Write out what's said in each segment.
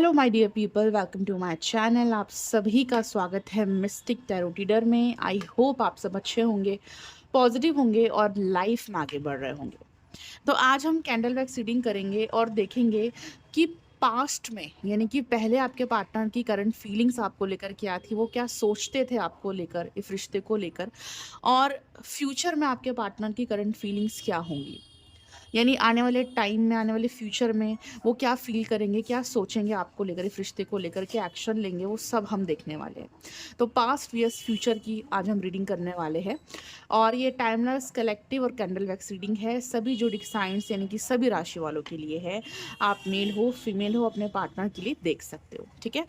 Hello my dear people, welcome to my channel. आप सभी का स्वागत है मिस्टिक टैरो रीडर में। आई होप आप सब अच्छे होंगे, पॉजिटिव होंगे और लाइफ में आगे बढ़ रहे होंगे। तो आज हम कैंडल वैक्स रीडिंग करेंगे और देखेंगे कि पास्ट में, यानी कि पहले आपके पार्टनर की करंट फीलिंग्स आपको लेकर क्या थी, वो क्या सोचते थे आपको लेकर, इस रिश्ते को लेकर, और फ्यूचर में आपके पार्टनर की करंट फीलिंग्स क्या होंगी। यानी आने वाले टाइम में, आने वाले फ्यूचर में वो क्या फ़ील करेंगे, क्या सोचेंगे आपको लेकर, इस रिश्ते को लेकर, क्या एक्शन लेंगे, वो सब हम देखने वाले हैं। तो पास्ट वीएस फ्यूचर की आज हम रीडिंग करने वाले हैं। और ये टाइमलेस कलेक्टिव और कैंडल वैक्स रीडिंग है, सभी जोडिक साइंस यानी कि सभी राशि वालों के लिए है। आप मेल हो फीमेल हो अपने पार्टनर के लिए देख सकते हो, ठीक है।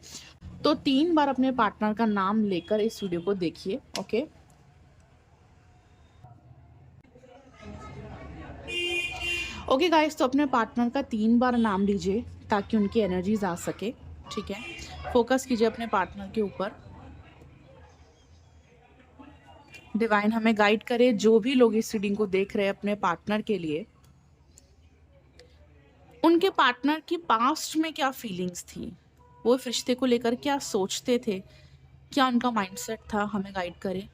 तो 3 बार अपने पार्टनर का नाम लेकर इस वीडियो को देखिए, ओके। ओके गाइस, तो अपने पार्टनर का 3 बार नाम लीजिए ताकि उनकी एनर्जीज आ सके, ठीक है। फोकस कीजिए अपने पार्टनर के ऊपर। डिवाइन हमें गाइड करे, जो भी लोग इस रीडिंग को देख रहे हैं अपने पार्टनर के लिए, उनके पार्टनर की पास्ट में क्या फीलिंग्स थी, वो इस रिश्ते को लेकर क्या सोचते थे, क्या उनका माइंडसेट था, हमें गाइड करे।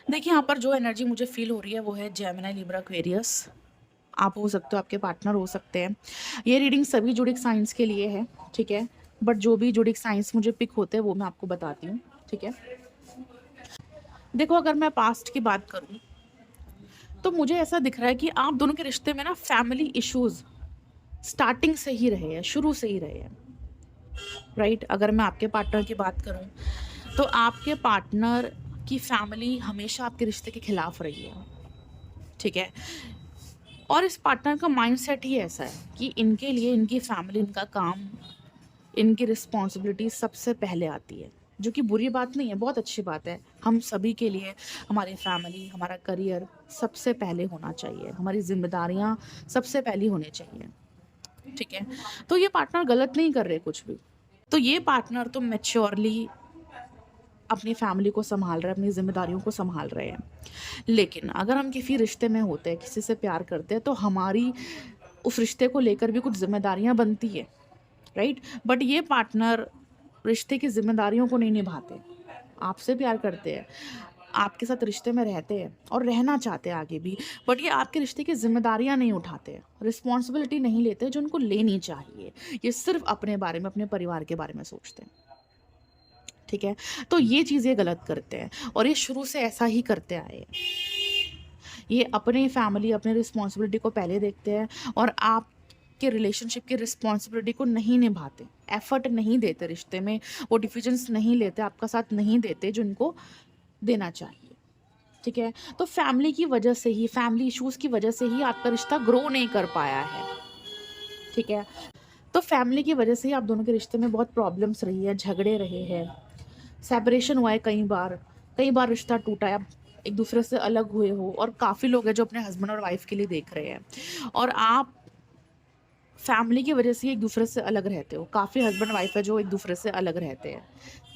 देखिए, यहाँ पर जो एनर्जी मुझे फील हो रही है वो है जेमिनी, लिब्रा, एक्वेरियस। आप हो सकते हो, आपके पार्टनर हो सकते हैं। ये रीडिंग सभी जोडिक साइंस के लिए है, ठीक है। बट जो भी जोडिक साइंस मुझे पिक होते हैं वो मैं आपको बताती हूँ, ठीक है। देखो, अगर मैं पास्ट की बात करूँ तो मुझे ऐसा दिख रहा है कि आप दोनों के रिश्ते में ना फैमिली इश्यूज स्टार्टिंग से ही रहे हैं, शुरू से ही रहे हैं, राइट। अगर मैं आपके पार्टनर की बात करूँ तो आपके पार्टनर की फैमिली हमेशा आपके रिश्ते के खिलाफ रही है, ठीक है। और इस पार्टनर का माइंडसेट ही ऐसा है कि इनके लिए इनकी फैमिली, इनका काम, इनकी रिस्पॉन्सिबिलिटी सबसे पहले आती है, जो कि बुरी बात नहीं है, बहुत अच्छी बात है। हम सभी के लिए हमारी फैमिली, हमारा करियर सबसे पहले होना चाहिए, हमारी जिम्मेदारियां सबसे पहली होनी चाहिए, ठीक है। तो ये पार्टनर गलत नहीं कर रहे कुछ भी। तो ये पार्टनर तो मैच्योरली अपनी फैमिली को संभाल रहे हैं, अपनी जिम्मेदारियों को संभाल रहे हैं। लेकिन अगर हम किसी रिश्ते में होते हैं, किसी से प्यार करते हैं, तो हमारी उस रिश्ते को लेकर भी कुछ जिम्मेदारियां बनती है, राइट। बट ये पार्टनर रिश्ते की जिम्मेदारियों को नहीं निभाते। आपसे प्यार करते हैं, आपके साथ रिश्ते में रहते हैं और रहना चाहते हैं आगे भी, बट ये आपके रिश्ते की जिम्मेदारियां नहीं उठाते, रिस्पॉन्सिबिलिटी नहीं लेते जो उनको लेनी चाहिए। ये सिर्फ अपने बारे में, अपने परिवार के बारे में सोचते हैं, ठीक है। तो ये चीज़ ये गलत करते हैं और ये शुरू से ऐसा ही करते आए हैं। ये अपनी फैमिली, अपनी रिस्पॉन्सिबिलिटी को पहले देखते हैं और आप के रिलेशनशिप की रिस्पॉन्सिबिलिटी को नहीं निभाते, एफर्ट नहीं देते रिश्ते में, वो डिसीजंस नहीं लेते, आपका साथ नहीं देते जो इनको देना चाहिए, ठीक है। तो फैमिली की वजह से ही, फैमिली इश्यूज की वजह से ही आपका रिश्ता ग्रो नहीं कर पाया है, ठीक है। तो फैमिली की वजह से ही आप दोनों के रिश्ते में बहुत प्रॉब्लम्स रही है, झगड़े रहे हैं, सेपरेशन हुआ है, कई बार रिश्ता टूटा है, आप एक दूसरे से अलग हुए हो। और काफ़ी लोग हैं जो अपने हस्बैंड और वाइफ के लिए देख रहे हैं और आप फैमिली की वजह से एक दूसरे से अलग रहते हो। काफ़ी हस्बैंड वाइफ है जो एक दूसरे से अलग रहते हैं,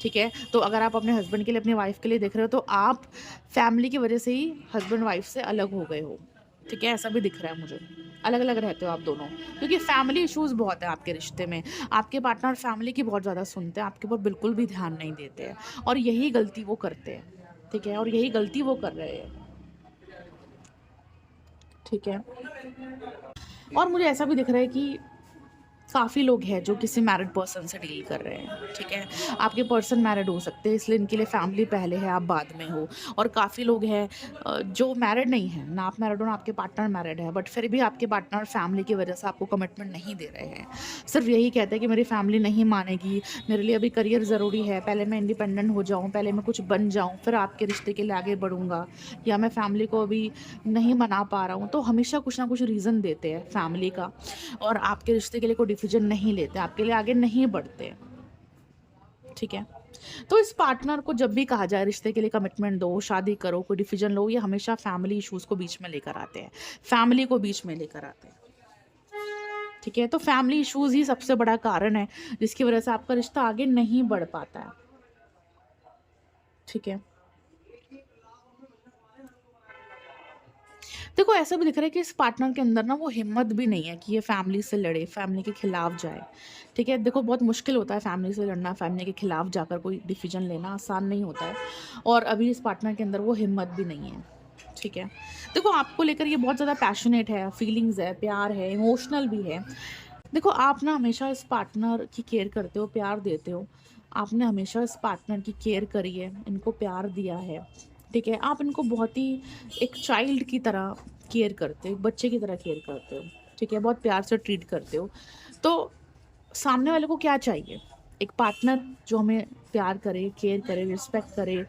ठीक है। तो अगर आप अपने हस्बैंड के लिए, अपनी वाइफ के लिए देख रहे हो तो आप फैमिली की वजह से ही हस्बैंड वाइफ से अलग हो गए हो, ठीक है। ऐसा भी दिख रहा है मुझे, अलग अलग रहते हो आप दोनों, क्योंकि फैमिली इश्यूज बहुत है आपके रिश्ते में। आपके पार्टनर फैमिली की बहुत ज़्यादा सुनते हैं, आपके ऊपर बिल्कुल भी ध्यान नहीं देते हैं, और यही गलती वो करते हैं, ठीक है। और यही गलती वो कर रहे हैं, ठीक है। और मुझे ऐसा भी दिख रहा है कि काफ़ी लोग हैं जो किसी मैरिड पर्सन से डील कर रहे हैं, ठीक है। आपके पर्सन मैरिड हो सकते हैं, इसलिए इनके लिए फैमिली पहले है, आप बाद में हो। और काफ़ी लोग हैं जो मैरिड नहीं हैं, ना आप मैरिड हो ना आपके पार्टनर मैरिड है, बट फिर भी आपके पार्टनर फैमिली की वजह से आपको कमिटमेंट नहीं दे रहे हैं। सिर्फ यही कहते हैं कि मेरी फैमिली नहीं मानेगी, मेरे लिए अभी करियर ज़रूरी है, पहले मैं इंडिपेंडेंट हो जाऊँ, पहले मैं कुछ बन जाऊँ, फिर आपके रिश्ते के लिए आगे बढ़ूँगा, या मैं फैमिली को अभी नहीं मना पा रहा हूँ। तो हमेशा कुछ ना कुछ रीज़न देते हैं फैमिली का, और आपके रिश्ते के लिए कोई डिसीजन नहीं लेते, आपके लिए आगे नहीं बढ़ते, ठीक है। तो इस पार्टनर को जब भी कहा जाए रिश्ते के लिए कमिटमेंट दो, शादी करो, कोई डिसीजन लो, ये हमेशा फैमिली इश्यूज को बीच में लेकर आते हैं, फैमिली को बीच में लेकर आते हैं, ठीक है। तो फैमिली इश्यूज ही सबसे बड़ा कारण है जिसकी वजह से आपका रिश्ता आगे नहीं बढ़ पाता है, ठीक है। देखो ऐसा भी दिख रहा है कि इस पार्टनर के अंदर ना वो हिम्मत भी नहीं है कि ये फैमिली से लड़े, फैमिली के खिलाफ जाए। ठीक है? देखो बहुत मुश्किल होता है फैमिली से लड़ना, फैमिली के खिलाफ जाकर कोई डिसीजन लेना आसान नहीं होता है और अभी इस पार्टनर के अंदर वो हिम्मत भी नहीं है। ठीक है? देखो आपको लेकर ये बहुत ज़्यादा पैशनेट है, फीलिंग्स है, प्यार है, इमोशनल भी है। देखो आप ना हमेशा इस पार्टनर की केयर करते हो, प्यार देते हो। आपने हमेशा इस पार्टनर की केयर करी है, इनको प्यार दिया है, ठीक है? आप इनको बहुत ही एक चाइल्ड की तरह केयर करते हो, एक बच्चे की तरह केयर करते हो, ठीक है? बहुत प्यार से ट्रीट करते हो। तो सामने वाले को क्या चाहिए? एक पार्टनर जो हमें प्यार करे, केयर करे, रिस्पेक्ट करे,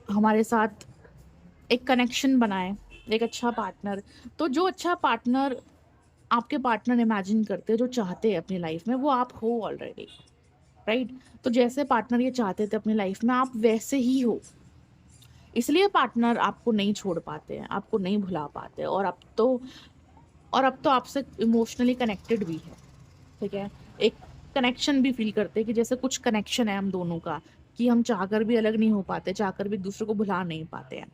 हमारे साथ एक कनेक्शन बनाए, एक अच्छा पार्टनर। तो जो अच्छा पार्टनर आपके पार्टनर इमेजिन करते हैं, जो चाहते हैं अपनी लाइफ में, वो आप हो ऑलरेडी, राइट? तो जैसे पार्टनर ये चाहते थे अपनी लाइफ में, आप वैसे ही हो। इसलिए पार्टनर आपको नहीं छोड़ पाते हैं, आपको नहीं भुला पाते और अब तो आपसे इमोशनली कनेक्टेड भी है, ठीक है? एक कनेक्शन भी फ़ील करते हैं कि जैसे कुछ कनेक्शन है हम दोनों का, कि हम चाहकर भी अलग नहीं हो पाते, चाहकर भी एक-दूसरे को भुला नहीं पाते हैं,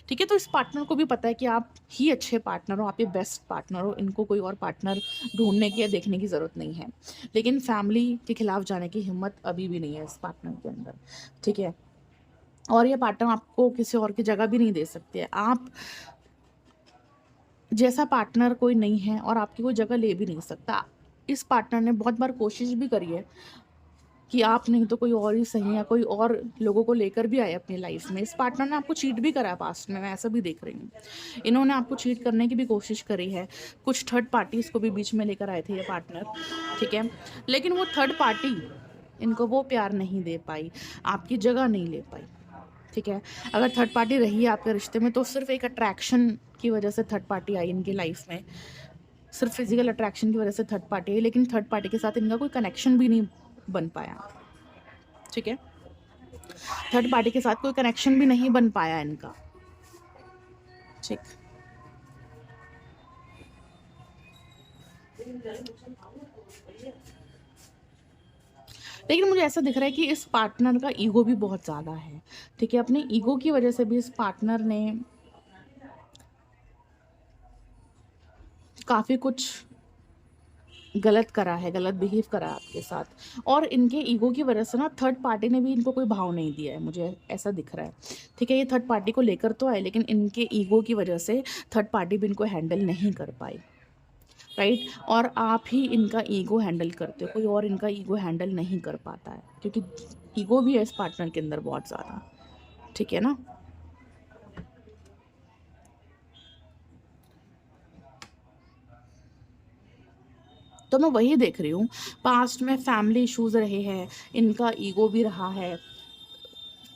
ठीक है? तो इस पार्टनर को भी पता है कि आप ही अच्छे पार्टनर हो, आप ही बेस्ट पार्टनर हो, इनको कोई और पार्टनर ढूँढने की या देखने की ज़रूरत नहीं है। लेकिन फैमिली के खिलाफ जाने की हिम्मत अभी भी नहीं है इस पार्टनर के अंदर, ठीक है? और ये पार्टनर आपको किसी और की जगह भी नहीं दे सकते हैं। आप जैसा पार्टनर कोई नहीं है और आपकी कोई जगह ले भी नहीं सकता। इस पार्टनर ने बहुत बार कोशिश भी करी है कि आप नहीं तो कोई और ही सही या कोई और लोगों को लेकर भी आए अपनी लाइफ में। इस पार्टनर ने आपको चीट भी करा है पास्ट में, मैं ऐसा भी देख रही हूँ। इन्होंने आपको चीट करने की भी कोशिश करी है। कुछ थर्ड पार्टीज़ को भी बीच में लेकर आए थे ये पार्टनर, ठीक है? लेकिन वो थर्ड पार्टी इनको वो प्यार नहीं दे पाई, आपकी जगह नहीं ले पाई, ठीक है? अगर थर्ड पार्टी रही है आपके रिश्ते में तो सिर्फ़ एक अट्रैक्शन की वजह से थर्ड पार्टी आई इनकी लाइफ में। सिर्फ़ फ़िज़िकल अट्रैक्शन की वजह से थर्ड पार्टी आई, लेकिन थर्ड पार्टी के साथ इनका कोई कनेक्शन भी नहीं बन पाया, ठीक है? थर्ड पार्टी के साथ कोई कनेक्शन भी नहीं बन पाया इनका, ठीक। लेकिन मुझे ऐसा दिख रहा है कि इस पार्टनर का ईगो भी बहुत ज़्यादा है, ठीक है? अपने ईगो की वजह से भी इस पार्टनर ने काफ़ी कुछ गलत करा है, गलत बिहेव करा है आपके साथ और इनके ईगो की वजह से ना थर्ड पार्टी ने भी इनको कोई भाव नहीं दिया है, मुझे ऐसा दिख रहा है, ठीक है? ये थर्ड पार्टी को लेकर तो आए लेकिन इनके ईगो की वजह से थर्ड पार्टी भी इनको हैंडल नहीं कर पाई, राइट? और आप ही इनका ईगो हैंडल करते हो, कोई और इनका ईगो हैंडल नहीं कर पाता है क्योंकि ईगो भी है इस पार्टनर के अंदर बहुत ज़्यादा, ठीक है ना? तो मैं वही देख रही हूँ, पास्ट में फैमिली इश्यूज़ रहे हैं, इनका ईगो भी रहा है,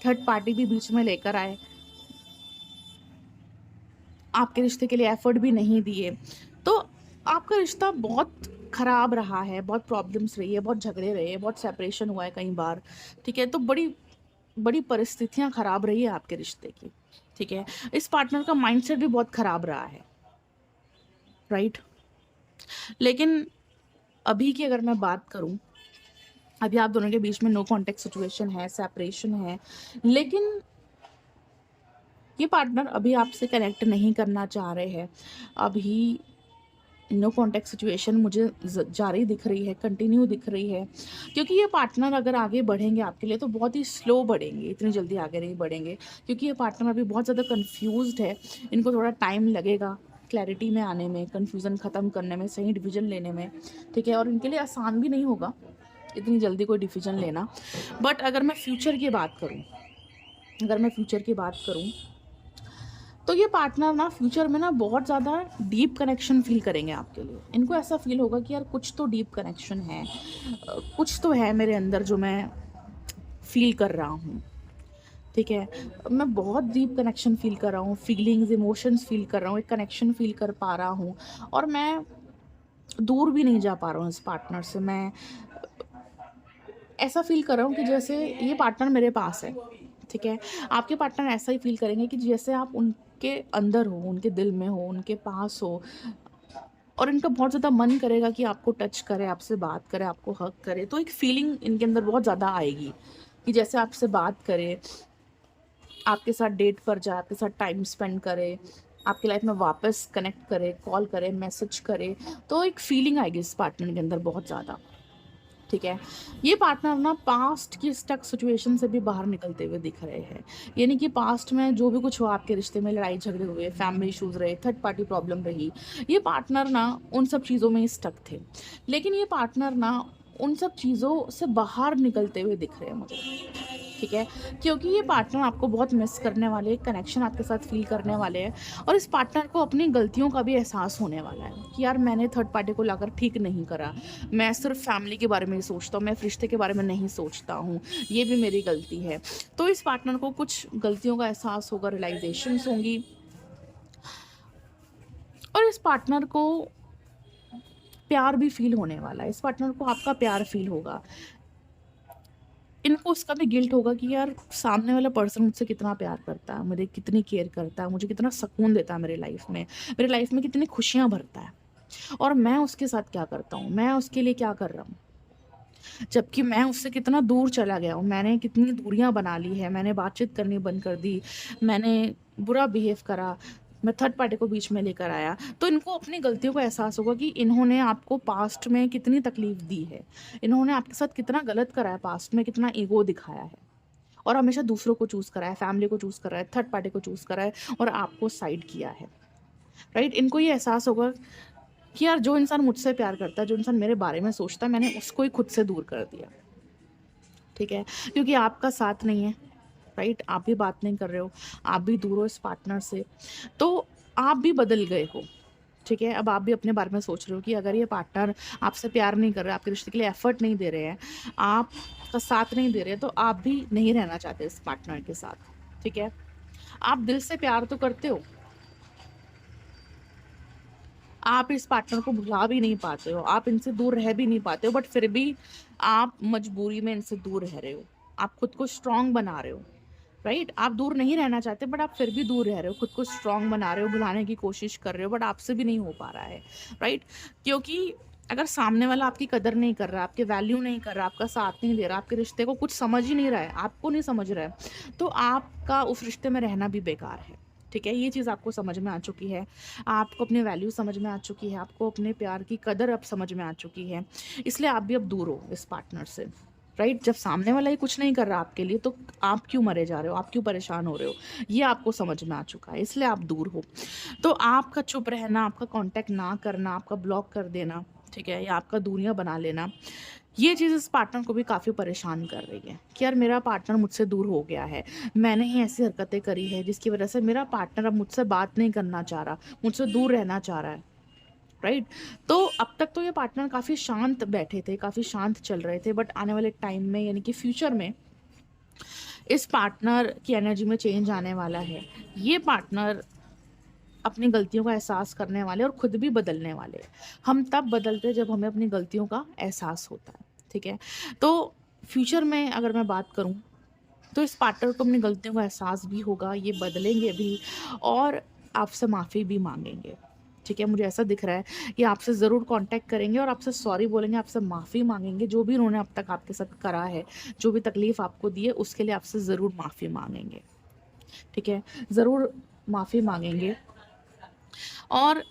थर्ड पार्टी भी बीच में लेकर आए, आपके रिश्ते के लिए एफर्ट भी नहीं दिए। तो आपका रिश्ता बहुत ख़राब रहा है, बहुत प्रॉब्लम्स रही है, बहुत झगड़े रहे हैं, बहुत सेपरेशन हुआ है कई बार, ठीक है? तो बड़ी बड़ी परिस्थितियाँ ख़राब रही है आपके रिश्ते की, ठीक है? इस पार्टनर का माइंडसेट भी बहुत ख़राब रहा है, राइट? लेकिन अभी की अगर मैं बात करूँ, अभी आप दोनों के बीच में नो कॉन्टैक्ट सिचुएशन है, सेपरेशन है, लेकिन ये पार्टनर अभी आपसे कनेक्ट नहीं करना चाह रहे हैं। अभी नो कॉन्टैक्ट सिचुएशन मुझे जारी दिख रही है, कंटिन्यू दिख रही है, क्योंकि ये पार्टनर अगर आगे बढ़ेंगे आपके लिए तो बहुत ही स्लो बढ़ेंगे, इतनी जल्दी आगे नहीं बढ़ेंगे, क्योंकि ये पार्टनर अभी बहुत ज़्यादा कंफ्यूज्ड है। इनको थोड़ा टाइम लगेगा क्लैरिटी में आने में, कंफ्यूजन ख़त्म करने में, सही डिसीजन लेने में, ठीक है? और इनके लिए आसान भी नहीं होगा इतनी जल्दी कोई डिसीजन लेना। बट अगर मैं फ्यूचर की बात करूँ, अगर मैं फ्यूचर की बात करूँ तो ये पार्टनर ना फ्यूचर में ना बहुत ज़्यादा डीप कनेक्शन फ़ील करेंगे आपके लिए। इनको ऐसा फ़ील होगा कि यार कुछ तो डीप कनेक्शन है, कुछ तो है मेरे अंदर जो मैं फ़ील कर रहा हूँ, ठीक है? मैं बहुत डीप कनेक्शन फ़ील कर रहा हूँ, फीलिंग्स, इमोशंस फ़ील कर रहा हूँ, एक कनेक्शन फ़ील कर पा रहा हूँ और मैं दूर भी नहीं जा पा रहा हूँ इस पार्टनर से। मैं ऐसा फ़ील कर रहा हूँ कि जैसे ये पार्टनर मेरे पास है, ठीक है? आपके पार्टनर ऐसा ही फ़ील करेंगे कि जैसे आप उनके अंदर हो, उनके दिल में हो, उनके पास हो और इनका बहुत ज़्यादा मन करेगा कि आपको टच करे, आपसे बात करे, आपको हग करे। तो एक फ़ीलिंग इनके अंदर बहुत ज़्यादा आएगी कि जैसे आपसे बात करे, आपके साथ डेट पर जाए, आपके साथ टाइम स्पेंड करे, आपकी लाइफ में वापस कनेक्ट करे, कॉल करे, मैसेज करे, तो एक फीलिंग आएगी इस पार्टनर के अंदर बहुत ज़्यादा। ठीक है, ये पार्टनर ना पास्ट की स्टक सिचुएशन से भी बाहर निकलते हुए दिख रहे हैं। यानी कि पास्ट में जो भी कुछ हुआ आपके रिश्ते में, लड़ाई झगड़े हुए, फैमिली इश्यूज रहे, थर्ड पार्टी प्रॉब्लम रही, ये पार्टनर ना उन सब चीज़ों में ही स्टक थे। लेकिन ये पार्टनर ना उन सब चीज़ों से बाहर निकलते हुए दिख रहे हैं मुझे। ठीक है, क्योंकि ये पार्टनर आपको बहुत मिस करने वाले हैं, कनेक्शन आपके साथ फील करने वाले हैं, और इस पार्टनर को अपनी गलतियों का भी एहसास होने वाला है कि यार मैंने थर्ड पार्टी को लाकर ठीक नहीं करा, मैं सिर्फ फैमिली के बारे में ही सोचता हूँ, मैं रिश्ते के बारे में नहीं सोचता हूँ, ये भी मेरी गलती है। तो इस पार्टनर को कुछ गलतियों का एहसास होगा, रियलाइजेशंस होंगी, और इस पार्टनर को प्यार भी फील होने वाला है। इस पार्टनर को आपका प्यार फील होगा। इनको उसका भी गिल्ट होगा कि यार सामने वाला पर्सन मुझसे कितना प्यार करता है, मुझे कितनी केयर करता है, मुझे कितना सुकून देता है मेरे लाइफ में कितनी खुशियाँ भरता है, और मैं उसके साथ क्या करता हूँ, मैं उसके लिए क्या कर रहा हूँ, जबकि मैं उससे कितना दूर चला गया हूँ, मैंने कितनी दूरियाँ बना ली है, मैंने बातचीत करनी बंद कर दी, मैंने बुरा बिहेव करा, मैं थर्ड पार्टी को बीच में लेकर आया। तो इनको अपनी गलतियों का एहसास होगा कि इन्होंने आपको पास्ट में कितनी तकलीफ दी है, इन्होंने आपके साथ कितना गलत करा है, पास्ट में कितना ईगो दिखाया है, और हमेशा दूसरों को चूज़ करा है, फैमिली को चूज़ करा है, थर्ड पार्टी को चूज़ करा है, और आपको साइड किया है। राइट, इनको ये एहसास होगा कि यार जो इंसान मुझसे प्यार करता है, जो इंसान मेरे बारे में सोचता है, मैंने उसको ही खुद से दूर कर दिया। ठीक है, क्योंकि आपका साथ नहीं है। राइट, आप भी बात नहीं कर रहे हो, आप भी दूर हो इस पार्टनर से, तो आप भी बदल गए हो। ठीक है, अब आप भी अपने बारे में सोच रहे हो कि अगर ये पार्टनर आपसे प्यार नहीं कर रहा है, आपके रिश्ते के लिए एफर्ट नहीं दे रहे हैं, आपका साथ नहीं दे रहे, तो आप भी नहीं रहना चाहते इस पार्टनर के साथ। ठीक है, आप दिल से प्यार तो करते हो, आप इस पार्टनर को भुला भी नहीं पाते हो, आप इनसे दूर रह भी नहीं पाते हो, बट फिर भी आप मजबूरी में इनसे दूर रह रहे हो। आप खुद को स्ट्रांग बना रहे हो। राइट, आप दूर नहीं रहना चाहते, बट आप फिर भी दूर रह रहे हो, खुद को स्ट्रांग बना रहे हो, भुलाने की कोशिश कर रहे हो, बट आपसे भी नहीं हो पा रहा है। राइट, क्योंकि अगर सामने वाला आपकी कदर नहीं कर रहा, आपके वैल्यू नहीं कर रहा, आपका साथ नहीं दे रहा, आपके रिश्ते को कुछ समझ ही नहीं रहा है, आपको नहीं समझ रहा है, तो आपका उस रिश्ते में रहना भी बेकार है। ठीक है, ये चीज़ आपको समझ में आ चुकी है, आपको अपनी वैल्यू समझ में आ चुकी है, आपको अपने प्यार की कदर अब समझ में आ चुकी है, इसलिए आप भी अब दूर हो इस पार्टनर से। राइट, जब सामने वाला ही कुछ नहीं कर रहा आपके लिए, तो आप क्यों मरे जा रहे हो, आप क्यों परेशान हो रहे हो, ये आपको समझ में आ चुका है, इसलिए आप दूर हो। तो आपका चुप रहना, आपका कांटेक्ट ना करना, आपका ब्लॉक कर देना, ठीक है, या आपका दूरियां बना लेना, ये चीज़ इस पार्टनर को भी काफ़ी परेशान कर रही है कि यार मेरा पार्टनर मुझसे दूर हो गया है, मैंने ही ऐसी हरकतें करी है जिसकी वजह से मेरा पार्टनर अब मुझसे बात नहीं करना चाह रहा, मुझसे दूर रहना चाह रहा है। राइट, तो अब तक तो ये पार्टनर काफ़ी शांत बैठे थे, काफ़ी शांत चल रहे थे, बट आने वाले टाइम में यानी कि फ्यूचर में इस पार्टनर की एनर्जी में चेंज आने वाला है। ये पार्टनर अपनी गलतियों का एहसास करने वाले और खुद भी बदलने वाले हैं। हम तब बदलते हैं जब हमें अपनी गलतियों का एहसास होता है। ठीक है, तो फ्यूचर में अगर मैं बात करूं, तो इस पार्टनर को अपनी गलतियों का एहसास भी होगा, ये बदलेंगे भी, और आपसे माफ़ी भी मांगेंगे। ठीक है, मुझे ऐसा दिख रहा है, ये आपसे ज़रूर कांटेक्ट करेंगे और आपसे सॉरी बोलेंगे, आपसे माफ़ी मांगेंगे, जो भी उन्होंने अब तक आपके साथ करा है, जो भी तकलीफ़ आपको दी है, उसके लिए आपसे ज़रूर माफ़ी मांगेंगे। ठीक है, ज़रूर माफ़ी मांगेंगे। और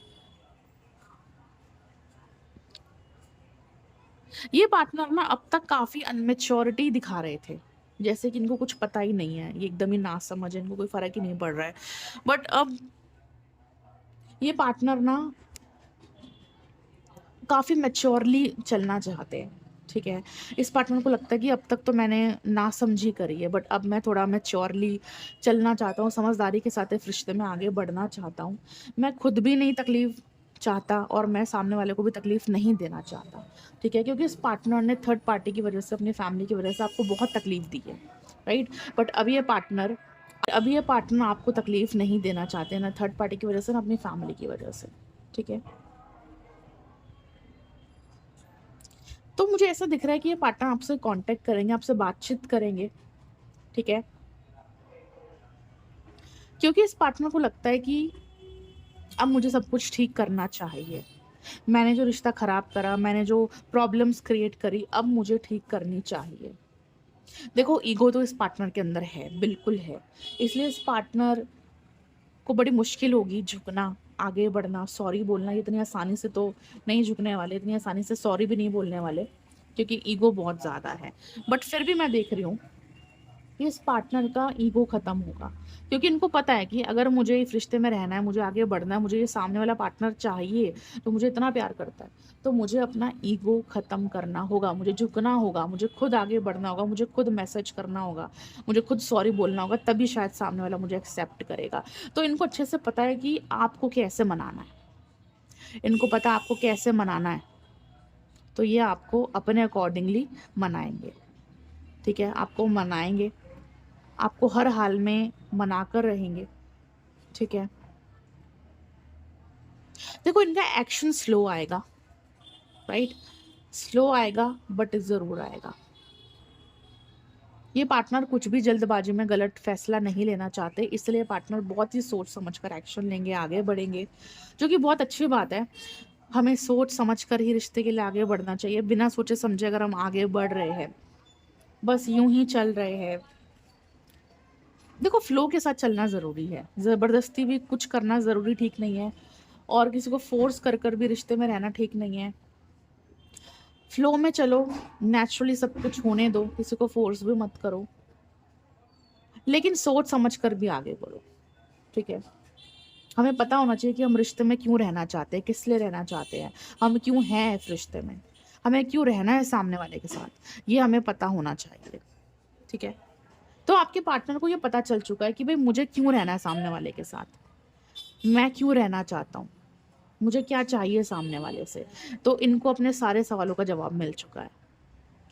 ये पार्टनर ना अब तक काफ़ी अनमेच्योरिटी दिखा रहे थे, जैसे कि इनको कुछ पता ही नहीं है, ये एकदम ही नासमझ है, इनको कोई फ़र्क ही नहीं पड़ रहा है। बट अब ये पार्टनर ना काफ़ी मैच्योरली चलना चाहते हैं। ठीक है, इस पार्टनर को लगता है कि अब तक तो मैंने नासमझी करी है, बट अब मैं थोड़ा मैच्योरली चलना चाहता हूँ, समझदारी के साथ इस रिश्ते में आगे बढ़ना चाहता हूँ। मैं खुद भी नहीं तकलीफ़ चाहता, और मैं सामने वाले को भी तकलीफ़ नहीं देना चाहता। ठीक है, क्योंकि इस पार्टनर ने थर्ड पार्टी की वजह से, अपनी फैमिली की वजह से आपको बहुत तकलीफ़ दी है। राइट, बट अब ये पार्टनर आपको तकलीफ़ नहीं देना चाहते, ना थर्ड पार्टी की वजह से, ना अपनी फैमिली की वजह से। ठीक है, तो मुझे ऐसा दिख रहा है कि ये पार्टनर आपसे कांटेक्ट करेंगे, आपसे बातचीत करेंगे। ठीक है, क्योंकि इस पार्टनर को लगता है कि अब मुझे सब कुछ ठीक करना चाहिए, मैंने जो रिश्ता खराब करा, मैंने जो प्रॉब्लम्स क्रिएट करी, अब मुझे ठीक करनी चाहिए। देखो, ईगो तो इस पार्टनर के अंदर है, बिल्कुल है, इसलिए इस पार्टनर आपको बड़ी मुश्किल होगी झुकना, आगे बढ़ना, सॉरी बोलना। ये इतनी आसानी से तो नहीं झुकने वाले, इतनी आसानी से सॉरी भी नहीं बोलने वाले, क्योंकि ईगो बहुत ज़्यादा है। बट फिर भी मैं देख रही हूँ कि इस पार्टनर का ईगो ख़त्म होगा, क्योंकि इनको पता है कि अगर मुझे इस रिश्ते में रहना है, मुझे आगे बढ़ना है, मुझे ये सामने वाला पार्टनर चाहिए, तो मुझे इतना प्यार करता है, तो मुझे अपना ईगो ख़त्म करना होगा, मुझे झुकना होगा, मुझे खुद आगे बढ़ना होगा, मुझे खुद मैसेज करना होगा, मुझे खुद सॉरी बोलना होगा, तभी शायद सामने वाला मुझे एक्सेप्ट करेगा। तो इनको अच्छे से पता है कि आपको कैसे मनाना है, इनको पता है आपको कैसे मनाना है, तो ये आपको अपने अकॉर्डिंगली मनाएंगे। ठीक है, आपको मनाएंगे, आपको हर हाल में मनाकर रहेंगे। ठीक है, देखो इनका एक्शन स्लो आएगा, राइट, स्लो आएगा बट ज़रूर आएगा। ये पार्टनर कुछ भी जल्दबाजी में गलत फैसला नहीं लेना चाहते, इसलिए पार्टनर बहुत ही सोच समझकर एक्शन लेंगे, आगे बढ़ेंगे, जो कि बहुत अच्छी बात है। हमें सोच समझकर ही रिश्ते के लिए आगे बढ़ना चाहिए। बिना सोचे समझे अगर हम आगे बढ़ रहे हैं, बस यूं ही चल रहे हैं, देखो फ्लो के साथ चलना ज़रूरी है, ज़बरदस्ती भी कुछ करना ज़रूरी ठीक नहीं है, और किसी को फोर्स कर कर भी रिश्ते में रहना ठीक नहीं है। फ्लो में चलो, नेचुरली सब कुछ होने दो, किसी को फोर्स भी मत करो, लेकिन सोच समझ कर भी आगे बढ़ो। ठीक है, हमें पता होना चाहिए कि हम रिश्ते में क्यों रहना चाहते हैं, किस लिए रहना चाहते हैं, हम क्यों हैं इस रिश्ते में, हमें क्यों रहना है सामने वाले के साथ, ये हमें पता होना चाहिए। ठीक है, तो आपके पार्टनर को ये पता चल चुका है कि भाई मुझे क्यों रहना है सामने वाले के साथ, मैं क्यों रहना चाहता हूँ, मुझे क्या चाहिए सामने वाले से। तो इनको अपने सारे सवालों का जवाब मिल चुका है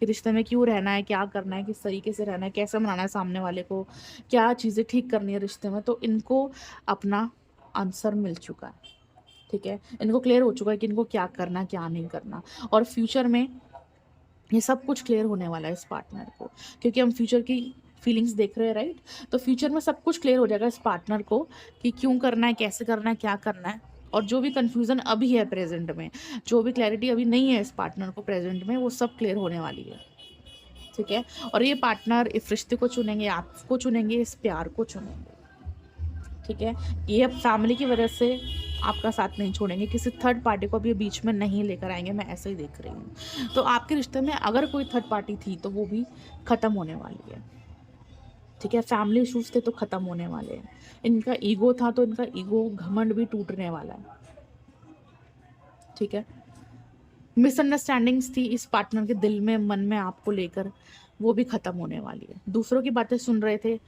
कि रिश्ते में क्यों रहना है, क्या करना है, किस तरीके से रहना है, कैसे मनाना है सामने वाले को, क्या चीज़ें ठीक करनी है रिश्ते में। तो इनको अपना आंसर मिल चुका है। ठीक है, इनको क्लियर हो चुका है कि इनको क्या करना, क्या नहीं करना, और फ्यूचर में ये सब कुछ क्लियर होने वाला है इस पार्टनर को, क्योंकि हम फ्यूचर की फीलिंग्स देख रहे हैं, राइट। तो फ्यूचर में सब कुछ क्लियर हो जाएगा इस पार्टनर को कि क्यों करना है, कैसे करना है, क्या करना है। और जो भी कन्फ्यूज़न अभी है प्रेजेंट में, जो भी क्लैरिटी अभी नहीं है इस पार्टनर को प्रेजेंट में, वो सब क्लियर होने वाली है। ठीक है, और ये पार्टनर इस रिश्ते को चुनेंगे, आपको चुनेंगे, इस प्यार को चुनेंगे। ठीक है, ये अब फैमिली की वजह से आपका साथ नहीं छोड़ेंगे, किसी थर्ड पार्टी को भी बीच में नहीं लेकर आएंगे, मैं ऐसे ही देख रही हूँ। तो आपके रिश्ते में अगर कोई थर्ड पार्टी थी तो वो भी ख़त्म होने वाली है। ठीक है, फैमिली इशूज़ थे तो ख़त्म होने वाले हैं। इनका ईगो था तो इनका ईगो घमंड भी टूटने वाला है। ठीक है, मिसअंडरस्टैंडिंग्स थी इस पार्टनर के दिल में, मन में आपको लेकर, वो भी ख़त्म होने वाली है। दूसरों की बातें सुन रहे थे,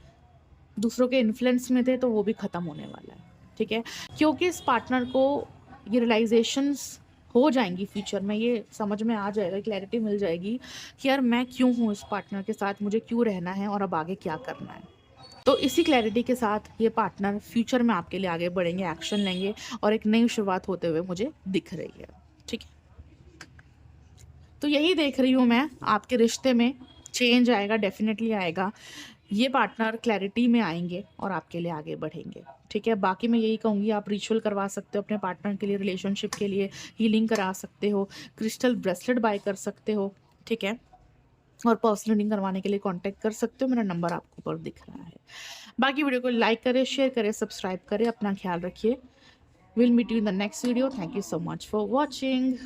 दूसरों के इन्फ्लुएंस में थे, तो वो भी ख़त्म होने वाला है। ठीक है, क्योंकि इस पार्टनर को ये रियलाइजेशंस हो जाएंगी फ्यूचर में, ये समझ में आ जाएगा, क्लैरिटी मिल जाएगी कि यार मैं क्यों हूँ इस पार्टनर के साथ, मुझे क्यों रहना है और अब आगे क्या करना है। तो इसी क्लैरिटी के साथ ये पार्टनर फ्यूचर में आपके लिए आगे बढ़ेंगे, एक्शन लेंगे, और एक नई शुरुआत होते हुए मुझे दिख रही है। ठीक है, तो यही देख रही हूँ मैं, आपके रिश्ते में चेंज आएगा, डेफिनेटली आएगा। ये पार्टनर क्लैरिटी में आएंगे और आपके लिए आगे बढ़ेंगे। ठीक है, बाकी मैं यही कहूँगी, आप रिचुअल करवा सकते हो अपने पार्टनर के लिए, रिलेशनशिप के लिए हीलिंग करा सकते हो, क्रिस्टल ब्रेसलेट बाय कर सकते हो। ठीक है, और पर्सनल रीडिंग करवाने के लिए कांटेक्ट कर सकते हो, मेरा नंबर आपको ऊपर दिख रहा है। बाकी वीडियो को लाइक करें, शेयर करें, सब्सक्राइब करें, अपना ख्याल रखिए। Will meet you in the next video. Thank you so much for watching.